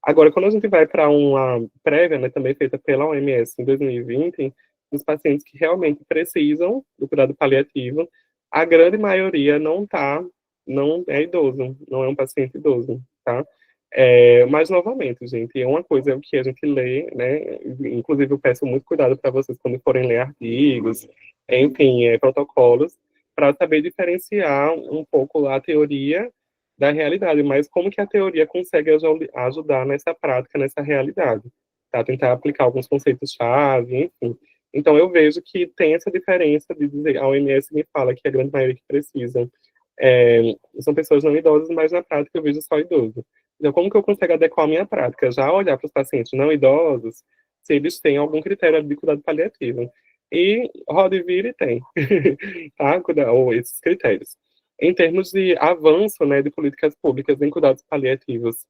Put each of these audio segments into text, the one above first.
Agora, quando a gente vai para uma prévia, né, também feita pela OMS em 2020, os pacientes que realmente precisam do cuidado paliativo, a grande maioria não é idoso, não é um paciente idoso, tá? Mas, novamente, gente, é uma coisa que a gente lê, né? Inclusive, eu peço muito cuidado para vocês quando forem ler artigos, enfim, protocolos, para saber diferenciar um pouco a teoria da realidade, mas como que a teoria consegue ajudar nessa prática, nessa realidade, tá? Tentar aplicar alguns conceitos-chave, enfim. Então, eu vejo que tem essa diferença de dizer, a OMS me fala que a grande maioria que precisam são pessoas não idosas, mas na prática eu vejo só idoso. Então, como que eu consigo adequar a minha prática? Já olhar para os pacientes não idosos, se eles têm algum critério de cuidado paliativo. E roda e vira e tem, tá? Ou esses critérios. Em termos de avanço, né, de políticas públicas em cuidados paliativos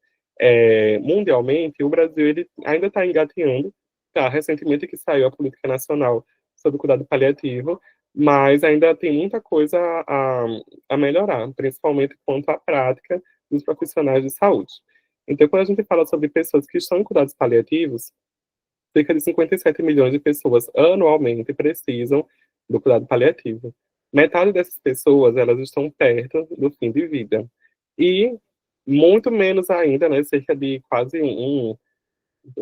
mundialmente, o Brasil ele ainda está engatinhando, tá? Recentemente que saiu a Política Nacional sobre o Cuidado Paliativo, mas ainda tem muita coisa a melhorar, principalmente quanto à prática dos profissionais de saúde. Então, quando a gente fala sobre pessoas que estão em cuidados paliativos, cerca de 57 milhões de pessoas anualmente precisam do cuidado paliativo. Metade dessas pessoas, elas estão perto do fim de vida. E muito menos ainda, né, cerca de quase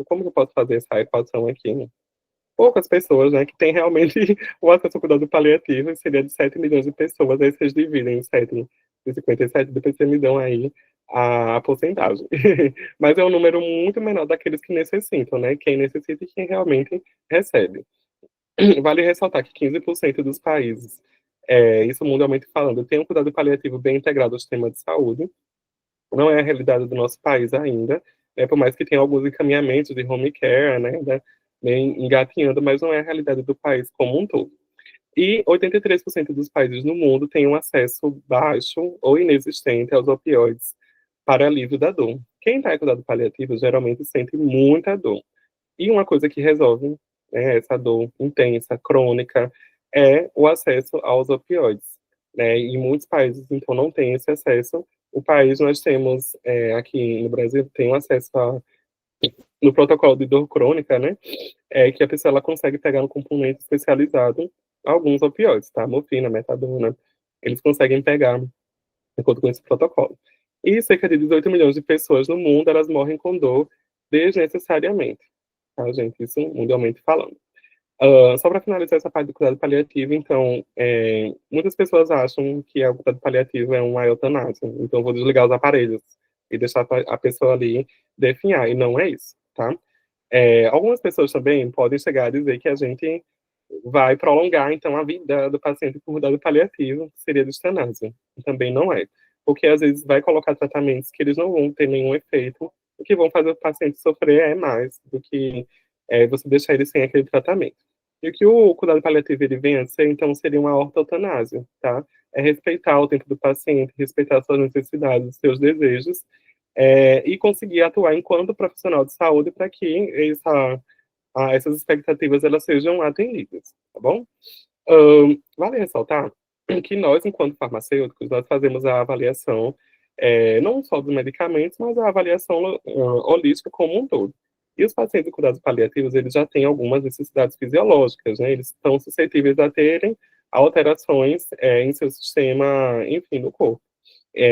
como que eu posso fazer essa equação aqui? Né? Poucas pessoas, né, que têm realmente o acesso ao cuidado paliativo, seria de 7 milhões de pessoas, aí vocês dividem em 7 de 57, depois vocês me dão aí a porcentagem. Mas é um número muito menor daqueles que necessitam, né, quem necessita e quem realmente recebe. Vale ressaltar que 15% dos países, isso mundialmente falando, tem um cuidado paliativo bem integrado ao sistema de saúde, não é a realidade do nosso país ainda, né, por mais que tenha alguns encaminhamentos de home care, né, bem engatinhando, mas não é a realidade do país como um todo. E 83% dos países no mundo têm um acesso baixo ou inexistente aos opioides para alívio da dor. Quem está em cuidado paliativo geralmente sente muita dor. E uma coisa que resolve, né, essa dor intensa, crônica, é o acesso aos opioides. Né? E muitos países, então, não têm esse acesso. O país, nós temos, aqui no Brasil, tem um acesso no protocolo de dor crônica, né? Que a pessoa ela consegue pegar um componente especializado alguns opioides, tá? Morfina, metadona, eles conseguem pegar de acordo com esse protocolo. E cerca de 18 milhões de pessoas no mundo, elas morrem com dor desnecessariamente, tá, gente? Isso mundialmente falando. Só para finalizar essa parte do cuidado paliativo, então, muitas pessoas acham que o cuidado paliativo é uma eutanásia, então vou desligar os aparelhos e deixar a pessoa ali definhar, e não é isso, tá? Algumas pessoas também podem chegar a dizer que a gente vai prolongar, então, a vida do paciente com cuidado paliativo, que seria de eutanásia. Também não é. Porque, às vezes, vai colocar tratamentos que eles não vão ter nenhum efeito, o que vão fazer o paciente sofrer é mais do que você deixar ele sem aquele tratamento. E o que o cuidado paliativo ele vem a ser, então, seria uma ortotanásia, tá? É respeitar o tempo do paciente, respeitar suas necessidades, seus desejos, e conseguir atuar enquanto profissional de saúde para que essas expectativas elas sejam atendidas, tá bom? Vale ressaltar que nós, enquanto farmacêuticos, nós fazemos a avaliação não só dos medicamentos, mas a avaliação holística como um todo. E os pacientes de cuidados paliativos, eles já têm algumas necessidades fisiológicas, né? Eles estão suscetíveis a terem alterações em seu sistema, enfim, no corpo.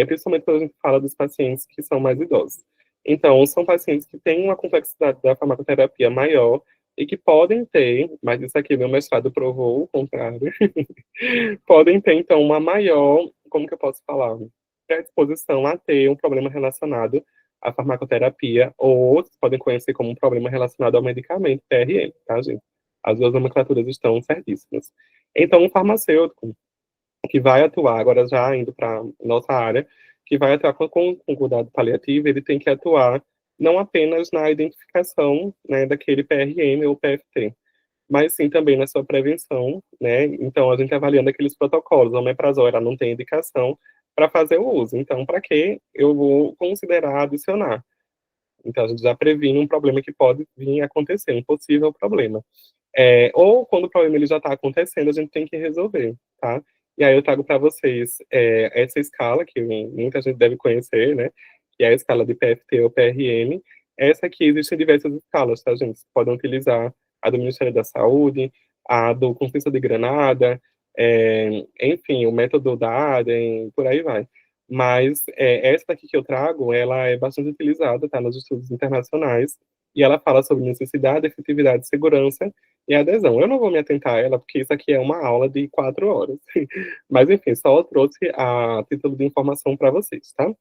Principalmente quando a gente fala dos pacientes que são mais idosos. Então, são pacientes que têm uma complexidade da farmacoterapia maior e que podem ter, mas isso aqui meu mestrado provou o contrário, podem ter, então, uma maior, como que eu posso falar, predisposição a ter um problema relacionado à farmacoterapia, ou outros podem conhecer como um problema relacionado ao medicamento, PRM, tá, gente? As duas nomenclaturas estão certíssimas. Então, um farmacêutico que vai atuar, agora já indo para nossa área, que vai atuar com cuidado paliativo, ele tem que atuar não apenas na identificação, né, daquele PRM ou PFT, mas sim também na sua prevenção, né? Então, a gente avaliando aqueles protocolos, a omeprazol, ela não tem indicação para fazer o uso. Então, para que eu vou considerar adicionar? Então, a gente já previne um problema que pode vir a acontecer, um possível problema. Ou quando o problema ele já está acontecendo, a gente tem que resolver, tá? E aí eu trago para vocês essa escala, que muita gente deve conhecer, né? Que é a escala de PFT ou PRM, Essa aqui existe em diversas escalas, tá, gente? Vocês podem utilizar a do Ministério da Saúde, a do Consenso de Granada, enfim, o método da ADEM, por aí vai. Mas essa daqui que eu trago, ela é bastante utilizada, tá, nos estudos internacionais, e ela fala sobre necessidade, efetividade, segurança e adesão. Eu não vou me atentar a ela, porque isso aqui é uma aula de 4 horas. Mas, enfim, só trouxe a título de informação para vocês, tá?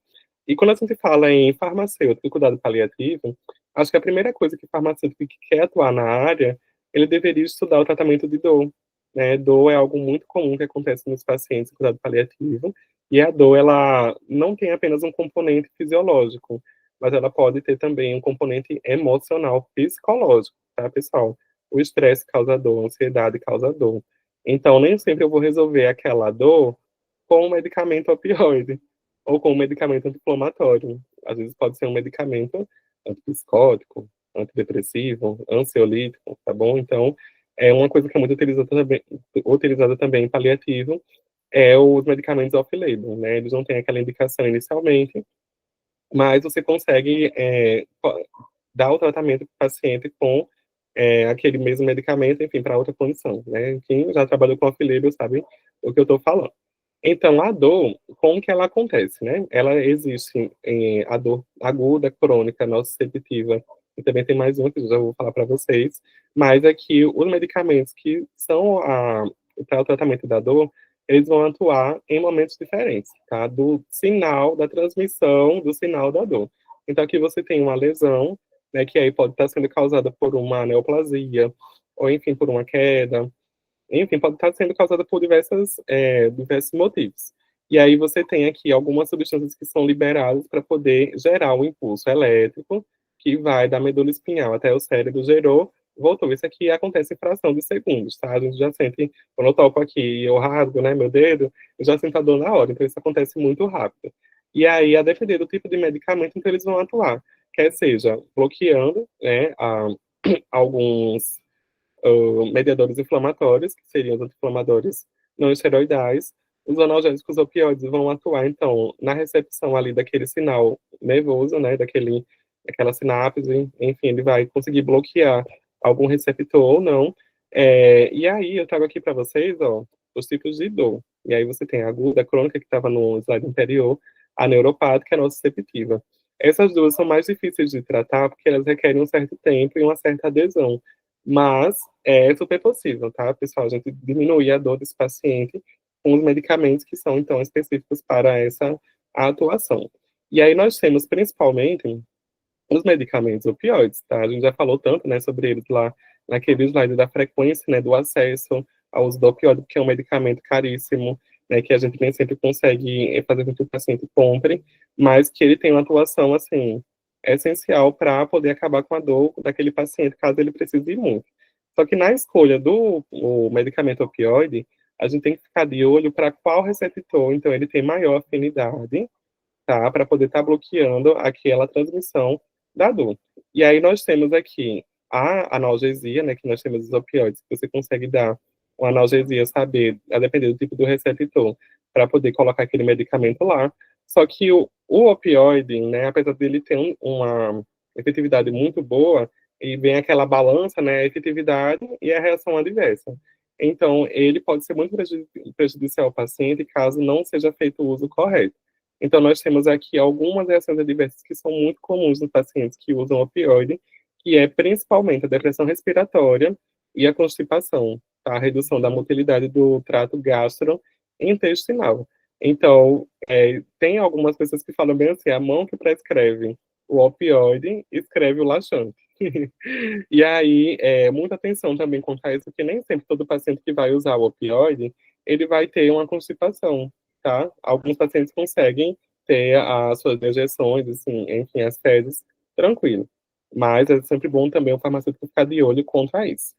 E quando a gente fala em farmacêutico e cuidado paliativo, acho que a primeira coisa que o farmacêutico que quer atuar na área, ele deveria estudar o tratamento de dor, né? Dor é algo muito comum que acontece nos pacientes em cuidado paliativo, e a dor, ela não tem apenas um componente fisiológico, mas ela pode ter também um componente emocional, psicológico, tá, pessoal? O estresse causa dor, a ansiedade causa dor. Então, nem sempre eu vou resolver aquela dor com um medicamento opioide ou com um medicamento anti-inflamatório. Às vezes pode ser um medicamento antipsicótico, antidepressivo, ansiolítico, tá bom? Então, é uma coisa que é muito utilizada também em paliativo, é os medicamentos off-label, né? Eles não têm aquela indicação inicialmente, mas você consegue dar o tratamento para o paciente com aquele mesmo medicamento, enfim, para outra condição, né? Quem já trabalhou com off-label sabe o que eu estou falando. Então, a dor, como que ela acontece, né? Ela existe em a dor aguda, crônica, nociceptiva, e também tem mais uma que eu já vou falar para vocês, mas aqui os medicamentos que são para o tratamento da dor, eles vão atuar em momentos diferentes, tá? Do sinal, da transmissão do sinal da dor. Então, aqui você tem uma lesão, né, que aí pode estar sendo causada por uma neoplasia, ou enfim, por uma queda, enfim, pode estar sendo causada por diversos motivos. E aí você tem aqui algumas substâncias que são liberadas para poder gerar um impulso elétrico que vai da medula espinhal até o cérebro, gerou, voltou. Isso aqui acontece em fração de segundos, tá? A gente já sente, quando eu toco aqui e eu rasgo, né, meu dedo, eu já sinto a dor na hora, então isso acontece muito rápido. E aí, a depender do tipo de medicamento, então eles vão atuar, quer seja bloqueando, né, alguns mediadores inflamatórios, que seriam os anti-inflamatórios não esteroidais. Os analgésicos opioides vão atuar, então, na recepção ali daquele sinal nervoso, né, daquela sinapse, enfim, ele vai conseguir bloquear algum receptor ou não. E aí, eu trago aqui para vocês, ó, os tipos de dor. E aí você tem a aguda, a crônica, que estava no slide anterior, a neuropática e a nociceptiva. Essas duas são mais difíceis de tratar porque elas requerem um certo tempo e uma certa adesão. Mas é super possível, tá, pessoal? A gente diminuir a dor desse paciente com os medicamentos que são, então, específicos para essa atuação. E aí nós temos, principalmente, os medicamentos opioides, tá? A gente já falou tanto, né, sobre eles lá naquele slide da frequência, né, do acesso ao uso do opioide, que é um medicamento caríssimo, né, que a gente nem sempre consegue fazer com que o paciente compre, mas que ele tem uma atuação, assim, essencial para poder acabar com a dor daquele paciente, caso ele precise ir muito. Só que na escolha do o medicamento opioide, a gente tem que ficar de olho para qual receptor, então, ele tem maior afinidade, tá? Para poder estar bloqueando aquela transmissão da dor. E aí nós temos aqui a analgesia, né? Que nós temos os opioides, que você consegue dar uma analgesia, saber, a depender do tipo do receptor, para poder colocar aquele medicamento lá. Só que o opioide, né? Apesar dele ter uma efetividade muito boa, e vem aquela balança, né? A efetividade e a reação adversa. Então, ele pode ser muito prejudicial ao paciente caso não seja feito o uso correto. Então, nós temos aqui algumas reações adversas que são muito comuns nos pacientes que usam opioide, que é principalmente a depressão respiratória e a constipação, tá? A redução da motilidade do trato gastrointestinal. Então, tem algumas pessoas que falam bem assim, a mão que prescreve o opioide escreve o laxante. E aí, muita atenção também quanto a isso, porque nem sempre todo paciente que vai usar o opioide, ele vai ter uma constipação, tá? Alguns pacientes conseguem ter as suas injeções, assim, enfim, as fezes, tranquilo. Mas é sempre bom também o farmacêutico ficar de olho contra isso.